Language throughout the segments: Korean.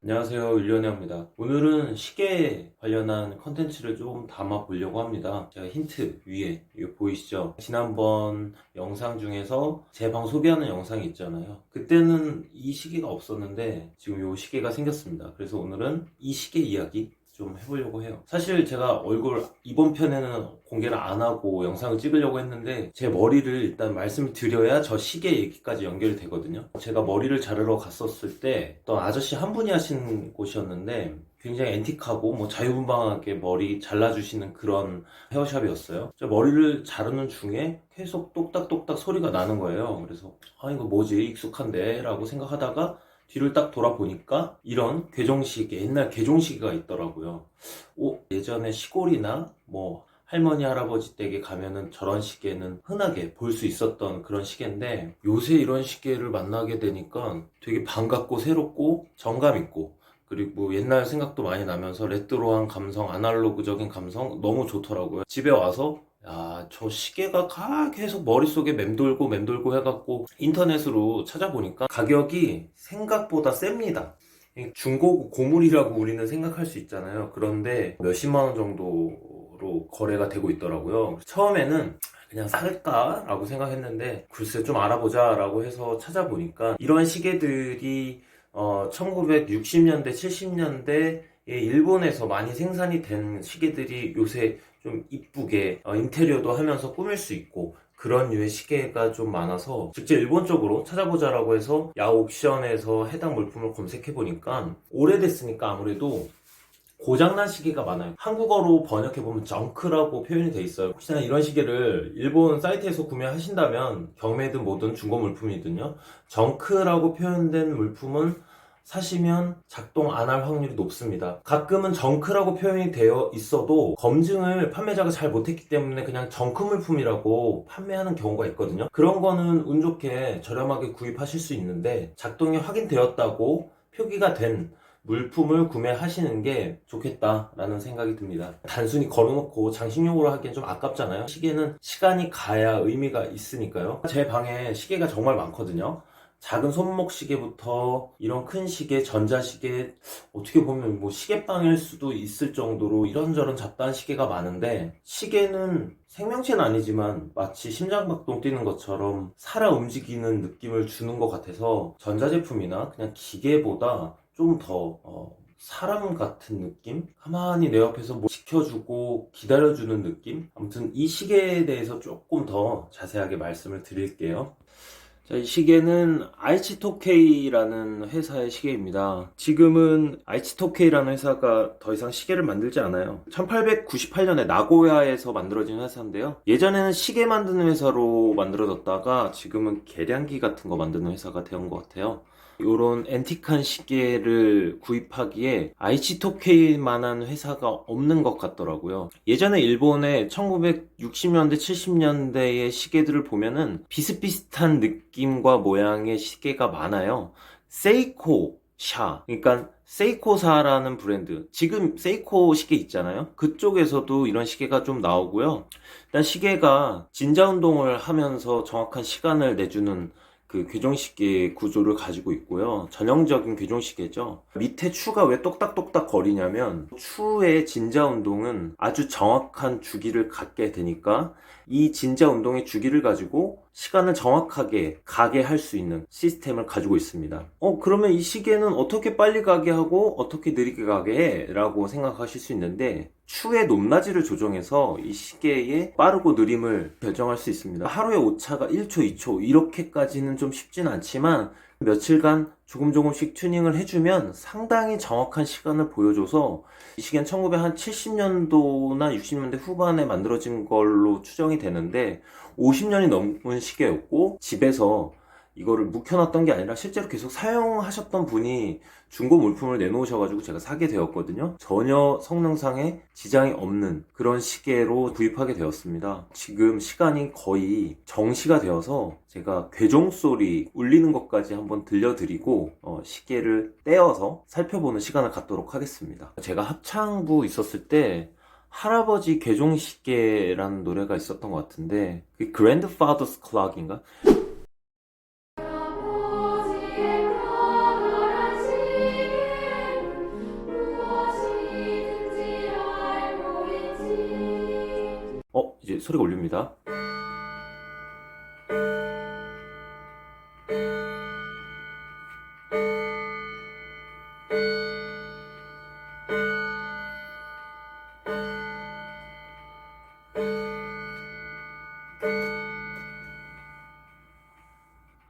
안녕하세요, 윌리언입니다. 오늘은 시계 관련한 컨텐츠를 좀 담아 보려고 합니다. 제가 힌트 위에 이거 보이시죠? 지난번 영상 중에서 제 방 소개하는 영상이 있잖아요. 그때는 이 시계가 없었는데 지금 이 시계가 생겼습니다. 그래서 오늘은 이 시계 이야기 좀 해보려고 해요. 사실 제가 얼굴 이번 편에는 공개를 안 하고 영상을 찍으려고 했는데 제 머리를 일단 말씀을 드려야 저 시계 얘기까지 연결이 되거든요. 제가 머리를 자르러 갔었을 때 어떤 아저씨 한 분이 하신 곳이었는데 굉장히 앤틱하고 뭐 자유분방하게 머리 잘라주시는 그런 헤어샵이었어요. 저 머리를 자르는 중에 계속 똑딱똑딱 소리가 나는 거예요. 그래서 이거 뭐지, 익숙한데 라고 생각하다가 뒤를 딱 돌아보니까 이런 괴종시계, 옛날 괴종시계가 있더라고요. 예전에 시골이나 뭐 할머니 할아버지 댁에 가면은 저런 시계는 흔하게 볼 수 있었던 그런 시계인데 요새 이런 시계를 만나게 되니까 되게 반갑고 새롭고 정감 있고, 그리고 옛날 생각도 많이 나면서 레트로한 감성, 아날로그적인 감성 너무 좋더라고요. 집에 와서 저 시계가 계속 머릿속에 맴돌고 해갖고 인터넷으로 찾아보니까 가격이 생각보다 셉니다. 중고 고물이라고 우리는 생각할 수 있잖아요. 그런데 몇십만 원 정도로 거래가 되고 있더라고요. 처음에는 그냥 살까라고 생각했는데 글쎄 좀 알아보자 라고 해서 찾아보니까 이런 시계들이 1960년대, 70년대에 일본에서 많이 생산이 된 시계들이 요새 좀 이쁘게 인테리어도 하면서 꾸밀 수 있고 그런 류의 시계가 좀 많아서 직접 일본 쪽으로 찾아보자라고 해서 야옥션에서 해당 물품을 검색해보니까 오래됐으니까 아무래도 고장난 시계가 많아요. 한국어로 번역해보면 정크라고 표현이 돼 있어요. 혹시나 이런 시계를 일본 사이트에서 구매하신다면 경매든 뭐든 중고 물품이든요, 정크라고 표현된 물품은 사시면 작동 안 할 확률이 높습니다. 가끔은 정크라고 표현이 되어 있어도 검증을 판매자가 잘 못했기 때문에 그냥 정크 물품이라고 판매하는 경우가 있거든요. 그런 거는 운 좋게 저렴하게 구입하실 수 있는데 작동이 확인되었다고 표기가 된 물품을 구매하시는 게 좋겠다라는 생각이 듭니다. 단순히 걸어놓고 장식용으로 하기엔 좀 아깝잖아요. 시계는 시간이 가야 의미가 있으니까요. 제 방에 시계가 정말 많거든요. 작은 손목 시계부터 이런 큰 시계, 전자시계, 어떻게 보면 뭐 시계방일 수도 있을 정도로 이런저런 잡다한 시계가 많은데, 시계는 생명체는 아니지만 마치 심장박동 뛰는 것처럼 살아 움직이는 느낌을 주는 것 같아서 전자제품이나 그냥 기계보다 좀 더 사람 같은 느낌? 가만히 내 옆에서 뭐 지켜주고 기다려주는 느낌? 아무튼 이 시계에 대해서 조금 더 자세하게 말씀을 드릴게요. 자, 이 시계는 아이치토케이라는 회사의 시계입니다. 지금은 아이치토케이라는 회사가 더 이상 시계를 만들지 않아요. 1898년에 나고야에서 만들어진 회사인데요. 예전에는 시계 만드는 회사로 만들어졌다가 지금은 계량기 같은 거 만드는 회사가 되온 것 같아요. 요런 앤틱한 시계를 구입하기에 아이치토케이만한 회사가 없는 것 같더라고요. 예전에 일본의 1960년대, 70년대의 시계들을 보면은 비슷비슷한 느낌과 모양의 시계가 많아요. 세이코샤, 그러니까 세이코사라는 브랜드, 지금 세이코 시계 있잖아요. 그쪽에서도 이런 시계가 좀 나오고요. 일단 시계가 진자운동을 하면서 정확한 시간을 내주는 그 괴종시계 구조를 가지고 있고요. 전형적인 괴종시계죠. 밑에 추가 왜 똑딱똑딱 거리냐면, 추의 진자운동은 아주 정확한 주기를 갖게 되니까 이 진자운동의 주기를 가지고 시간을 정확하게 가게 할 수 있는 시스템을 가지고 있습니다. 그러면 이 시계는 어떻게 빨리 가게 하고 어떻게 느리게 가게 해? 라고 생각하실 수 있는데, 추의 높낮이를 조정해서 이 시계의 빠르고 느림을 결정할 수 있습니다. 하루에 오차가 1초, 2초 이렇게까지는 좀 쉽진 않지만 며칠간 조금씩 튜닝을 해주면 상당히 정확한 시간을 보여줘서, 이 시계는 1970년도나 60년대 후반에 만들어진 걸로 추정이 되는데 50년이 넘은 시계였고, 집에서 이거를 묵혀놨던 게 아니라 실제로 계속 사용하셨던 분이 중고 물품을 내놓으셔가지고 제가 사게 되었거든요. 전혀 성능상에 지장이 없는 그런 시계로 구입하게 되었습니다. 지금 시간이 거의 정시가 되어서 제가 괴종소리 울리는 것까지 한번 들려드리고 시계를 떼어서 살펴보는 시간을 갖도록 하겠습니다. 제가 합창부 있었을 때 할아버지 괴종시계라는 노래가 있었던 것 같은데, 그 Grandfather's Clock인가? 소리가 울립니다.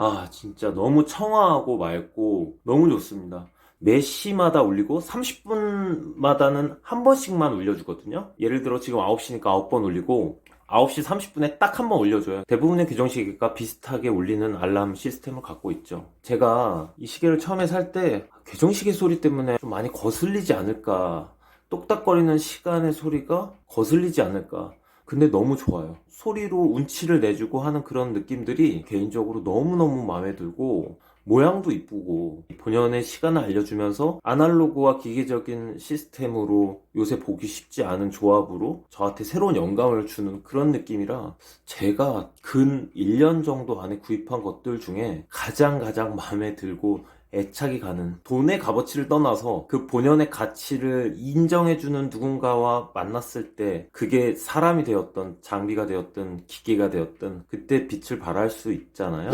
아, 진짜 너무 청아하고 맑고 너무 좋습니다. 매 시마다 울리고 30분마다는 한 번씩만 울려주거든요. 예를 들어 지금 9시니까 9번 울리고 9시 30분에 딱 한 번 울려줘요. 대부분의 교정시계가 비슷하게 울리는 알람 시스템을 갖고 있죠. 제가 이 시계를 처음에 살 때 교정시계 소리 때문에 좀 많이 거슬리지 않을까, 똑딱거리는 시간의 소리가 거슬리지 않을까, 근데 너무 좋아요. 소리로 운치를 내주고 하는 그런 느낌들이 개인적으로 너무너무 마음에 들고, 모양도 이쁘고 본연의 시간을 알려주면서 아날로그와 기계적인 시스템으로 요새 보기 쉽지 않은 조합으로 저한테 새로운 영감을 주는 그런 느낌이라, 제가 근 1년 정도 안에 구입한 것들 중에 가장 마음에 들고 애착이 가는, 돈의 값어치를 떠나서 그 본연의 가치를 인정해주는 누군가와 만났을 때, 그게 사람이 되었던, 장비가 되었던, 기계가 되었던, 그때 빛을 발할 수 있잖아요.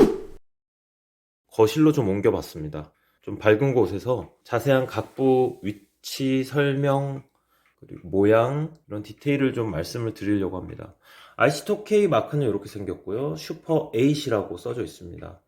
거실로 좀 옮겨봤습니다. 좀 밝은 곳에서 자세한 각부 위치 설명, 그리고 모양, 이런 디테일을 좀 말씀을 드리려고 합니다. 아이시토케이 마크는 이렇게 생겼고요. 슈퍼 8이라고 써져 있습니다.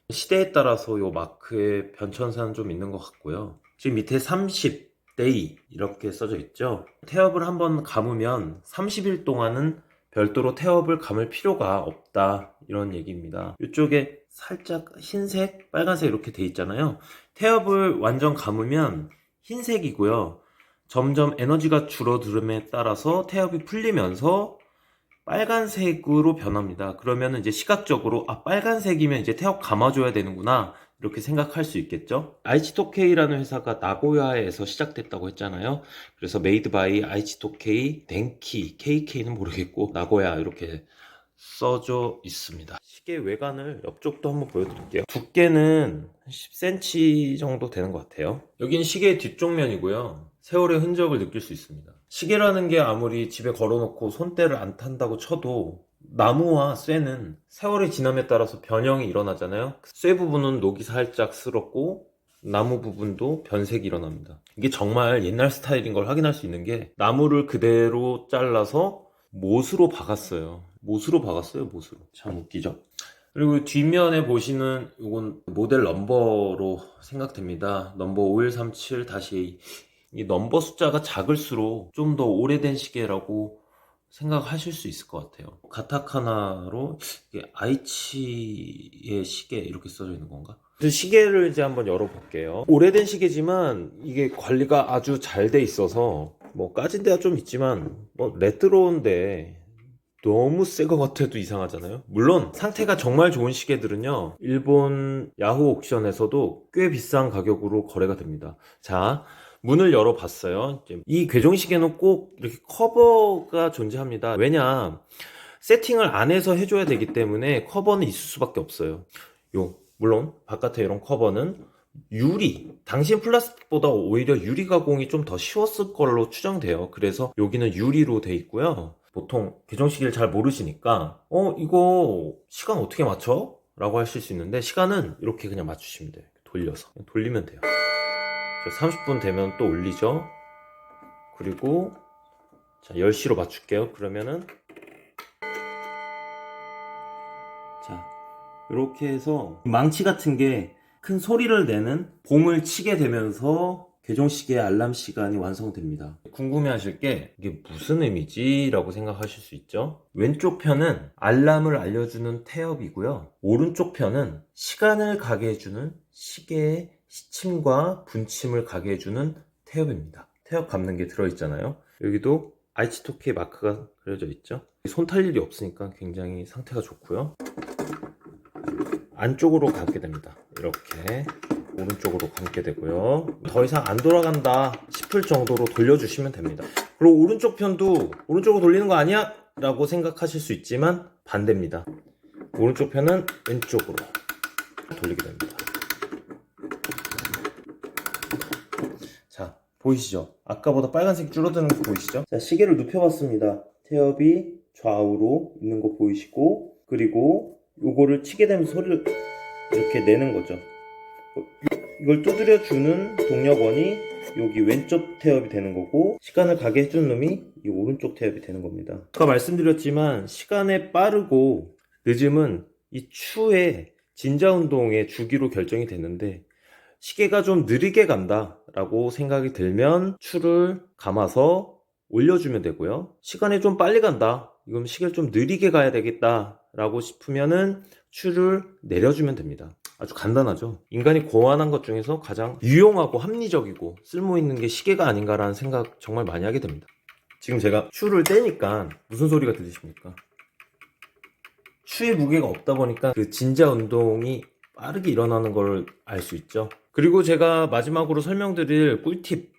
시대에 따라서 이 마크의 변천사는 좀 있는 것 같고요. 지금 밑에 30, day 이렇게 써져 있죠. 태엽을 한번 감으면 30일 동안은 별도로 태엽을 감을 필요가 없다, 이런 얘기입니다. 이쪽에 살짝 흰색, 빨간색 이렇게 돼 있잖아요. 태엽을 완전 감으면 흰색이고요. 점점 에너지가 줄어들음에 따라서 태엽이 풀리면서 빨간색으로 변합니다. 그러면 이제 시각적으로, 아, 빨간색이면 이제 태엽 감아줘야 되는구나, 이렇게 생각할 수 있겠죠. 아이치토케이라는 회사가 나고야에서 시작됐다고 했잖아요. 그래서 메이드 바이 아이치토케이 덴키, KK는 모르겠고 나고야 이렇게 써져 있습니다. 시계 외관을 옆쪽도 한번 보여드릴게요. 두께는 10cm 정도 되는 것 같아요. 여기는 시계의 뒷쪽면이고요. 세월의 흔적을 느낄 수 있습니다. 시계라는 게 아무리 집에 걸어놓고 손때를 안 탄다고 쳐도 나무와 쇠는 세월이 지남에 따라서 변형이 일어나잖아요. 쇠 부분은 녹이 살짝 슬었고 나무 부분도 변색이 일어납니다. 이게 정말 옛날 스타일인 걸 확인할 수 있는 게, 나무를 그대로 잘라서 못으로 박았어요. 못으로. 참 웃기죠? 그리고 뒷면에 보시는 이건 모델 넘버로 생각됩니다. 넘버 5137-A. 이 넘버 숫자가 작을수록 좀 더 오래된 시계라고 생각하실 수 있을 것 같아요. 가타카나로 이게 아이치의 시계 이렇게 써져 있는 건가? 시계를 이제 한번 열어볼게요. 오래된 시계지만 이게 관리가 아주 잘 돼 있어서, 뭐 까진 데가 좀 있지만 뭐 레트로인데 너무 새 것 같아도 이상하잖아요. 물론 상태가 정말 좋은 시계들은요, 일본 야후 옥션에서도 꽤 비싼 가격으로 거래가 됩니다. 자, 문을 열어봤어요. 이 궤종시계는 꼭 이렇게 커버가 존재합니다. 왜냐, 세팅을 안에서 해줘야 되기 때문에 커버는 있을 수밖에 없어요. 물론 바깥에 이런 커버는 유리, 당신 플라스틱보다 오히려 유리 가공이 좀 더 쉬웠을 걸로 추정돼요. 그래서 여기는 유리로 돼 있고요. 보통 궤종시계를 잘 모르시니까 이거 시간 어떻게 맞춰? 라고 하실 수 있는데, 시간은 이렇게 그냥 맞추시면 돼요. 돌려서 돌리면 돼요. 30분 되면 또 올리죠. 그리고 자, 10시로 맞출게요. 그러면은 자, 이렇게 해서 망치 같은 게 큰 소리를 내는 봉을 치게 되면서 궤종시계의 알람 시간이 완성됩니다. 궁금해 하실 게, 이게 무슨 의미지? 라고 생각하실 수 있죠. 왼쪽 편은 알람을 알려주는 태엽이고요. 오른쪽 편은 시간을 가게 해주는 시계의 시침과 분침을 가게 해주는 태엽입니다. 태엽 감는 게 들어있잖아요. 여기도 아이치토케 마크가 그려져 있죠. 손 탈 일이 없으니까 굉장히 상태가 좋고요. 안쪽으로 감게 됩니다. 이렇게 오른쪽으로 감게 되고요. 더 이상 안 돌아간다 싶을 정도로 돌려주시면 됩니다. 그리고 오른쪽 편도 오른쪽으로 돌리는 거 아니야? 라고 생각하실 수 있지만 반대입니다. 오른쪽 편은 왼쪽으로 돌리게 됩니다. 자, 보이시죠? 아까보다 빨간색이 줄어드는 거 보이시죠? 자, 시계를 눕혀봤습니다. 태엽이 좌우로 있는 거 보이시고, 그리고 요거를 치게 되면 소리를 이렇게 내는 거죠. 이걸 두드려 주는 동력원이 여기 왼쪽 태엽이 되는 거고, 시간을 가게 해주는 놈이 이 오른쪽 태엽이 되는 겁니다. 아까 말씀드렸지만 시간의 빠르고 늦음은 이 추의 진자 운동의 주기로 결정이 되는데, 시계가 좀 느리게 간다 라고 생각이 들면 추를 감아서 올려주면 되고요. 시간이 좀 빨리 간다, 이건 시계를 좀 느리게 가야 되겠다 라고 싶으면은 추를 내려주면 됩니다. 아주 간단하죠. 인간이 고안한 것 중에서 가장 유용하고 합리적이고 쓸모있는 게 시계가 아닌가라는 생각 정말 많이 하게 됩니다. 지금 제가 추를 떼니까 무슨 소리가 들리십니까? 추의 무게가 없다 보니까 그 진자 운동이 빠르게 일어나는 걸 알 수 있죠. 그리고 제가 마지막으로 설명드릴 꿀팁,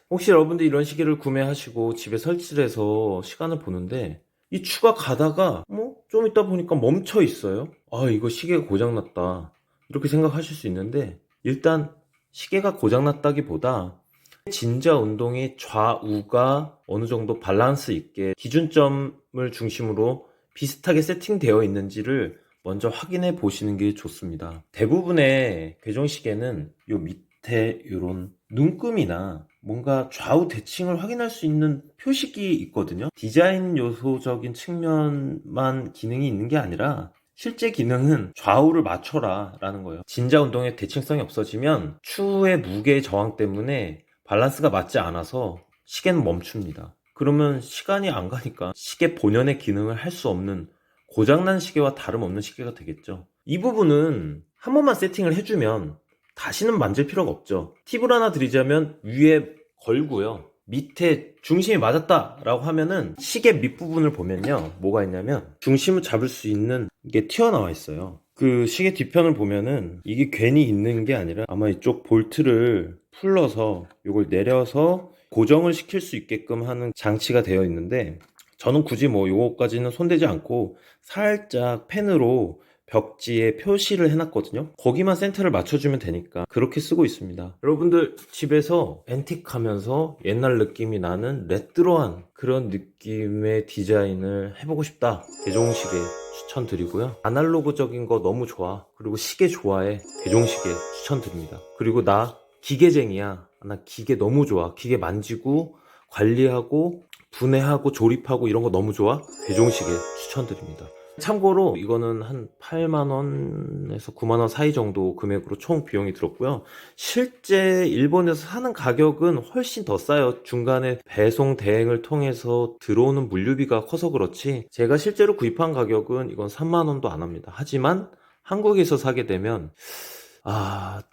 혹시 여러분들 이런 시계를 구매하시고 집에 설치를 해서 시간을 보는데 이 추가 가다가 좀 있다 보니까 멈춰 있어요. 아, 이거 시계가 고장났다 이렇게 생각하실 수 있는데, 일단 시계가 고장났다기보다 진자 운동의 좌우가 어느 정도 밸런스 있게 기준점을 중심으로 비슷하게 세팅되어 있는지를 먼저 확인해 보시는 게 좋습니다. 대부분의 괴종시계는 요 밑에 이런 눈금이나 뭔가 좌우 대칭을 확인할 수 있는 표식이 있거든요. 디자인 요소적인 측면만 기능이 있는 게 아니라 실제 기능은 좌우를 맞춰라 라는 거예요. 진자 운동의 대칭성이 없어지면 추의 무게 저항 때문에 밸런스가 맞지 않아서 시계는 멈춥니다. 그러면 시간이 안 가니까 시계 본연의 기능을 할 수 없는 고장난 시계와 다름없는 시계가 되겠죠. 이 부분은 한 번만 세팅을 해주면 다시는 만질 필요가 없죠. 팁을 하나 드리자면 위에 걸고요, 밑에 중심이 맞았다 라고 하면은 시계 밑부분을 보면요, 뭐가 있냐면 중심을 잡을 수 있는 게 튀어나와 있어요. 그 시계 뒤편을 보면은 이게 괜히 있는 게 아니라 아마 이쪽 볼트를 풀러서 이걸 내려서 고정을 시킬 수 있게끔 하는 장치가 되어 있는데, 저는 굳이 요거까지는 손대지 않고 살짝 펜으로 벽지에 표시를 해놨거든요. 거기만 센터를 맞춰주면 되니까 그렇게 쓰고 있습니다. 여러분들 집에서 앤틱하면서 옛날 느낌이 나는 레트로한 그런 느낌의 디자인을 해보고 싶다, 괴종시계 추천드리고요. 아날로그적인 거 너무 좋아, 그리고 시계 좋아해, 괴종시계 추천드립니다. 그리고 나 기계쟁이야, 나 기계 너무 좋아, 기계 만지고 관리하고 분해하고 조립하고 이런 거 너무 좋아, 괴종시계 추천드립니다. 참고로 이거는 한 8만원에서 9만원 사이 정도 금액으로 총 비용이 들었고요. 실제 일본에서 사는 가격은 훨씬 더 싸요. 중간에 배송 대행을 통해서 들어오는 물류비가 커서 그렇지, 제가 실제로 구입한 가격은 이건 3만원도 안 합니다. 하지만 한국에서 사게 되면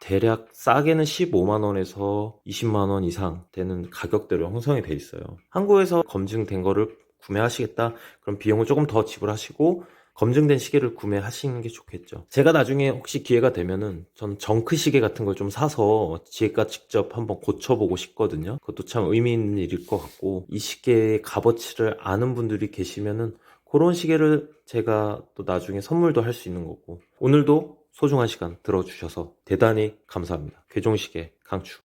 대략 싸게는 15만원에서 20만원 이상 되는 가격대로 형성이 돼 있어요. 한국에서 검증된 거를 구매하시겠다, 그럼 비용을 조금 더 지불하시고 검증된 시계를 구매하시는 게 좋겠죠. 제가 나중에 혹시 기회가 되면은 전 정크 시계 같은 걸 좀 사서 제가 직접 한번 고쳐보고 싶거든요. 그것도 참 의미 있는 일일 것 같고, 이 시계의 값어치를 아는 분들이 계시면은 그런 시계를 제가 또 나중에 선물도 할 수 있는 거고. 오늘도 소중한 시간 들어주셔서 대단히 감사합니다. 괴종시계 강추.